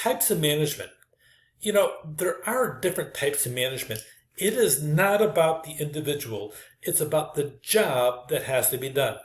types of management. There are different types of management. It is not about the individual. It's about the job that has to be done.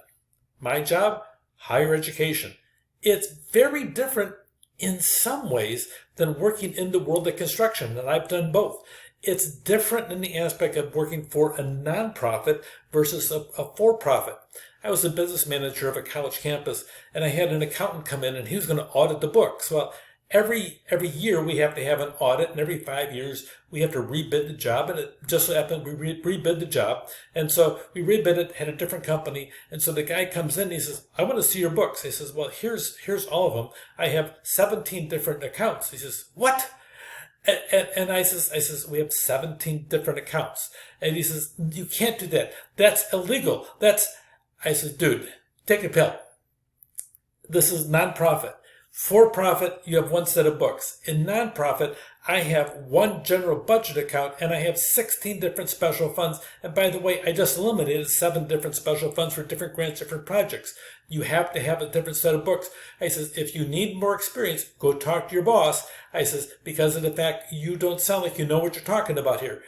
My job, higher education. It's very different in some ways than working in the world of construction, and I've done both. It's different in the aspect of working for a nonprofit versus a for-profit. I was a business manager of a college campus, and I had an accountant come in, and he was going to audit the books. Well, every year we have to have an audit, and every 5 years we have to rebid the job, and it just so happened we rebid the job. And so we rebid it, had a different company, and so the guy comes in and he says, I want to see your books. He says, well, here's all of them. I have 17 different accounts. He says, what? And I says, we have 17 different accounts. And he says, you can't do that. That's illegal. I said, dude, take a pill. This is nonprofit. For-profit, you have one set of books. In nonprofit, I have one general budget account and I have 16 different special funds. And by the way, I just eliminated 7 different special funds for different grants, different projects. You have to have a different set of books. I says, if you need more experience, go talk to your boss. I says, because of the fact you don't sound like you know what you're talking about here.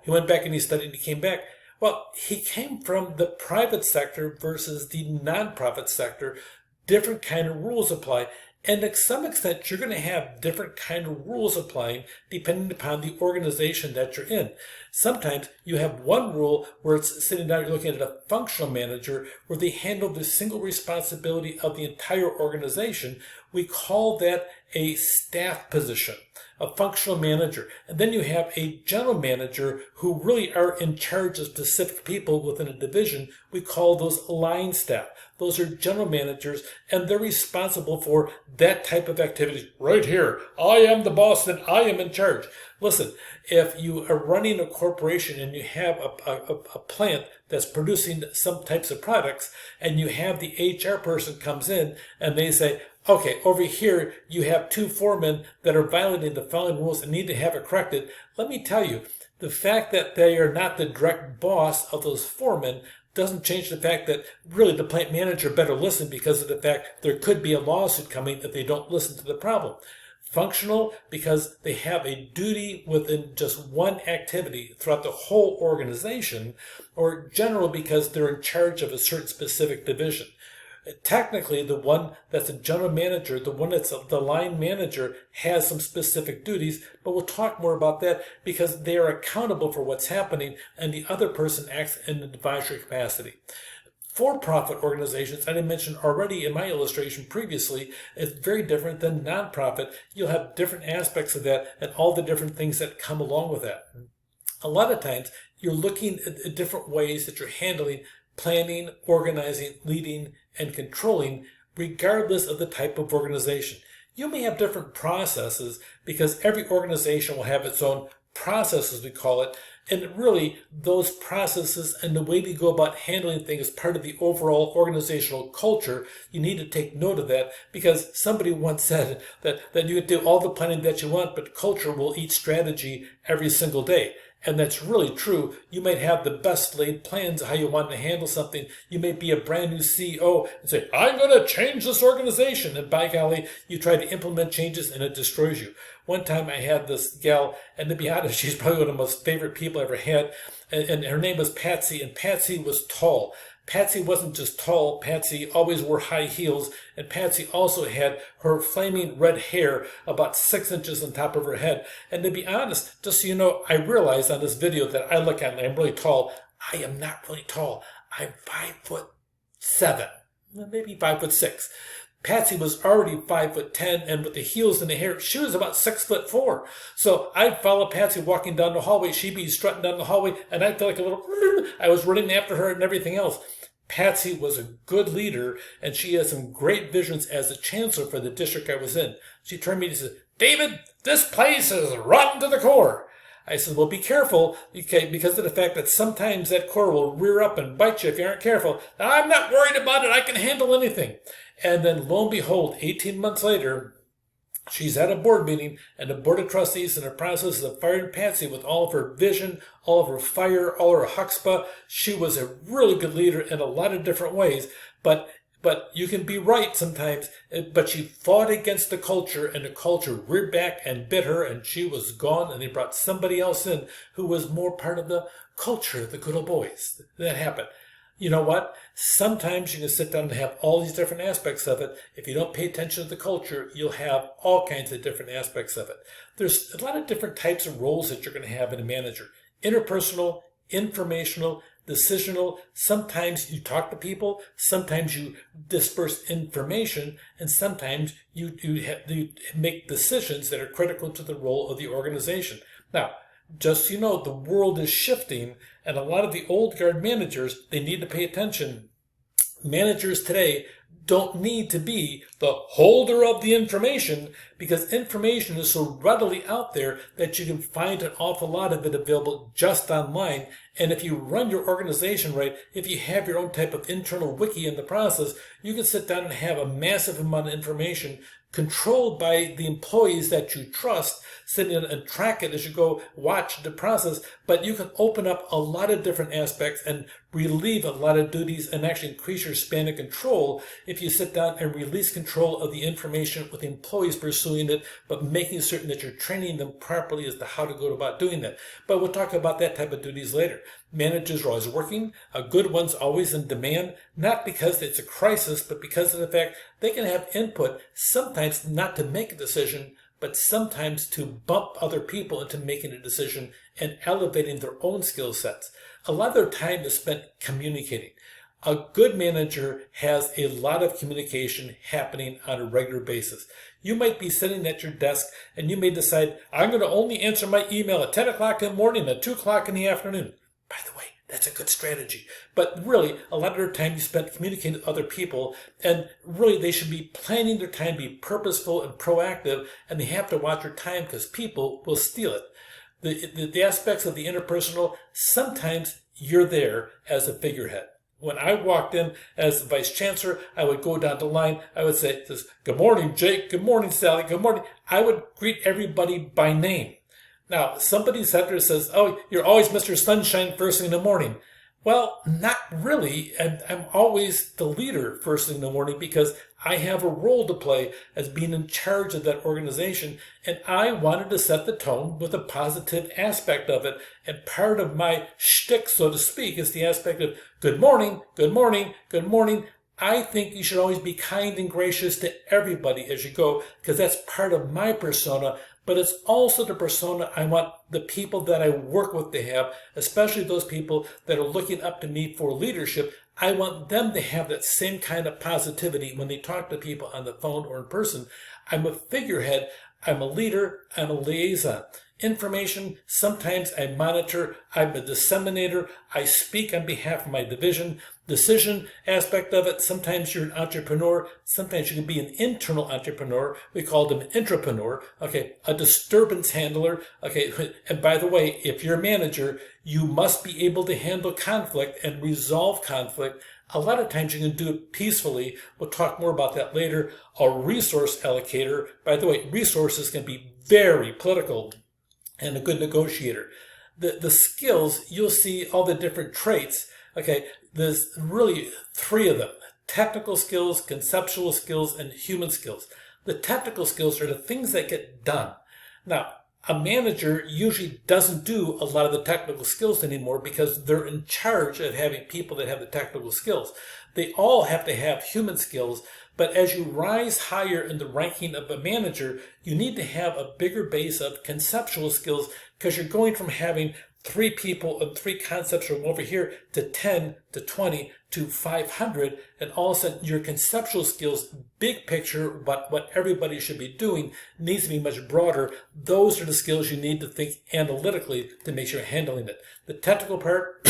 He went back and he studied and he came back. Well, he came from the private sector versus the nonprofit sector. Different kind of rules apply. And to some extent, you're going to have different kind of rules applying depending upon the organization that you're in. Sometimes you have one rule where it's sitting down, you're looking at a functional manager where they handle the single responsibility of the entire organization. We call that a staff position, a functional manager. And then you have a general manager who really are in charge of specific people within a division. We call those line staff. Those are general managers, and they're responsible for that type of activity. Right here, I am the boss and I am in charge. Listen, if you are running a corporation and you have a plant that's producing some types of products, and you have the HR person comes in and they say, okay, over here you have 2 foremen that are violating the following rules and need to have it corrected. Let me tell you, the fact that they are not the direct boss of those foremen doesn't change the fact that really the plant manager better listen because of the fact there could be a lawsuit coming if they don't listen to the problem. Functional because they have a duty within just one activity throughout the whole organization, or general because they're in charge of a certain specific division. Technically, the one that's a general manager, the one that's the line manager, has some specific duties, but we'll talk more about that because they are accountable for what's happening and the other person acts in an advisory capacity. For-profit organizations, and I mentioned already in my illustration previously, is very different than nonprofit. You'll have different aspects of that and all the different things that come along with that. A lot of times, you're looking at different ways that you're handling planning, organizing, leading, and controlling, regardless of the type of organization. You may have different processes because every organization will have its own processes, we call it, and really those processes and the way we go about handling things is part of the overall organizational culture. You need to take note of that because somebody once said that you can do all the planning that you want, but culture will eat strategy every single day. And that's really true. You might have the best laid plans of how you want to handle something. You may be a brand new CEO and say, I'm going to change this organization. And by golly, you try to implement changes and it destroys you. One time I had this gal, and to be honest, she's probably one of the most favorite people I ever had. And her name was Patsy, and Patsy was tall. Patsy wasn't just tall, Patsy always wore high heels, and Patsy also had her flaming red hair about 6 inches on top of her head. And to be honest, just so you know, I realized on this video that I look at and I'm really tall. I am not really tall. I'm 5'7", maybe 5'6". Patsy was already 5'10", and with the heels and the hair, she was about 6'4". So I'd follow Patsy walking down the hallway. She'd be strutting down the hallway, and I'd feel like a little, I was running after her and everything else. Patsy was a good leader, and she had some great visions as the chancellor for the district I was in. She turned to me and said, David, this place is rotten to the core. I said, well, be careful, okay, because of the fact that sometimes that core will rear up and bite you if you aren't careful. I'm not worried about it. I can handle anything. And then lo and behold, 18 months later, she's at a board meeting, and the board of trustees in the process of firing Patsy with all of her vision, all of her fire, all her chutzpah. She was a really good leader in a lot of different ways, but But you can be right sometimes, but she fought against the culture, and the culture reared back and bit her, and she was gone, and they brought somebody else in who was more part of the culture, the good old boys. That happened. You know what? Sometimes you can sit down and have all these different aspects of it. If you don't pay attention to the culture, you'll have all kinds of different aspects of it. There's a lot of different types of roles that you're going to have in a manager. Interpersonal, informational, decisional. Sometimes you talk to people, sometimes you disperse information, and sometimes you make decisions that are critical to the role of the organization. Now, just so you know, the world is shifting, and a lot of the old guard managers, they need to pay attention. Managers today don't need to be the holder of the information, because information is so readily out there that you can find an awful lot of it available just online. And if you run your organization right, if you have your own type of internal wiki in the process, you can sit down and have a massive amount of information controlled by the employees that you trust, sitting and track it as you go watch the process. But you can open up a lot of different aspects and relieve a lot of duties and actually increase your span of control if you sit down and release control of the information with the employees pursuing it, but making certain that you're training them properly as to how to go about doing that. But we'll talk about that type of duties later. Managers are always working. A good one's always in demand, not because it's a crisis, but because of the fact they can have input, sometimes not to make a decision, but sometimes to bump other people into making a decision and elevating their own skill sets. A lot of their time is spent communicating. A good manager has a lot of communication happening on a regular basis. You might be sitting at your desk and you may decide, I'm going to only answer my email at 10 o'clock in the morning and 2 o'clock in the afternoon. By the way, that's a good strategy. But really, a lot of their time you spend communicating with other people, and really they should be planning their time, be purposeful and proactive, and they have to watch their time because people will steal it. The aspects of the interpersonal, sometimes you're there as a figurehead. When I walked in as the vice chancellor, I would go down the line. I would say, good morning, Jake. Good morning, Sally. Good morning. I would greet everybody by name. Now, somebody sat there and says, oh, you're always Mr. Sunshine first thing in the morning. Well, not really. And I'm always the leader first thing in the morning because I have a role to play as being in charge of that organization. And I wanted to set the tone with a positive aspect of it. And part of my shtick, so to speak, is the aspect of good morning, good morning, good morning. I think you should always be kind and gracious to everybody as you go, because that's part of my persona. But it's also the persona I want the people that I work with to have, especially those people that are looking up to me for leadership. I want them to have that same kind of positivity when they talk to people on the phone or in person. I'm a figurehead. I'm a leader. I'm a liaison. Information, sometimes I monitor. I'm a disseminator. I speak on behalf of my division. Decision aspect of it, sometimes you're an entrepreneur. Sometimes you can be an internal entrepreneur. We call them intrapreneur. Okay, a disturbance handler. Okay, and by the way, if you're a manager, you must be able to handle conflict and resolve conflict. A lot of times you can do it peacefully. We'll talk more about that later. A resource allocator. By the way, resources can be very political, and a good negotiator. The skills, you'll see all the different traits. Okay, there's really 3 of them: technical skills, conceptual skills, and human skills. The technical skills are the things that get done. Now, a manager usually doesn't do a lot of the technical skills anymore because they're in charge of having people that have the technical skills. They all have to have human skills, but as you rise higher in the ranking of a manager, you need to have a bigger base of conceptual skills because you're going from having 3 people and 3 concepts from over here to 10 to 20 to 500, and all of a sudden your conceptual skills, big picture, what everybody should be doing, needs to be much broader. Those are the skills you need to think analytically to make sure you're handling it. The technical part,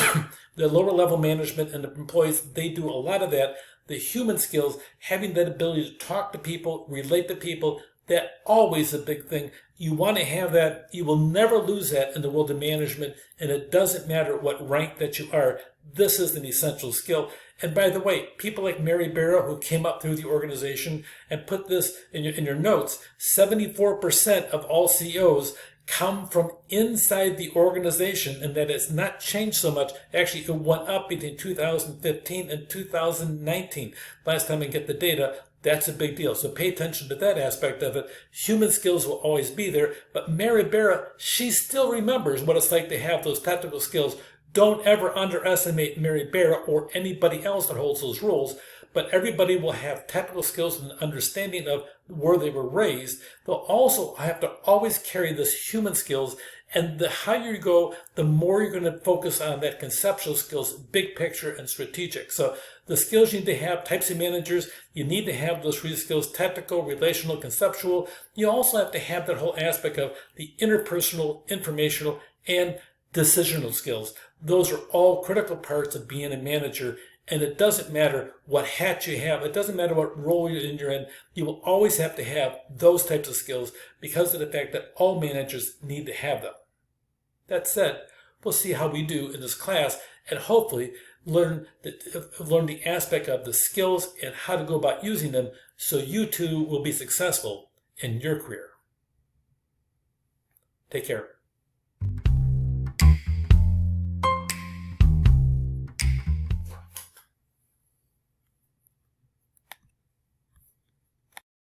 the lower level management and the employees, they do a lot of that. The human skills, having that ability to talk to people, relate to people, that always a big thing. You want to have that. You will never lose that in the world of management, and it doesn't matter what rank that you are. This is an essential skill. And by the way, people like Mary Barrow, who came up through the organization and put this in your notes, 74% of all CEOs come from inside the organization, and that it's not changed so much. Actually, it went up between 2015 and 2019. Last time I get the data, that's a big deal. So pay attention to that aspect of it. Human skills will always be there, but Mary Barra, she still remembers what it's like to have those technical skills. Don't ever underestimate Mary Barra or anybody else that holds those roles, but everybody will have technical skills and understanding of where they were raised. They'll also have to always carry this human skills, and the higher you go, the more you're going to focus on that conceptual skills, big picture and strategic. So the skills you need to have, types of managers, you need to have those three skills: technical, relational, conceptual. You also have to have that whole aspect of the interpersonal, informational, and decisional skills. Those are all critical parts of being a manager, and it doesn't matter what hat you have. It doesn't matter what role you're in. You will always have to have those types of skills because of the fact that all managers need to have them. That said, we'll see how we do in this class, and hopefully learn the aspect of the skills and how to go about using them so you too will be successful in your career. Take care.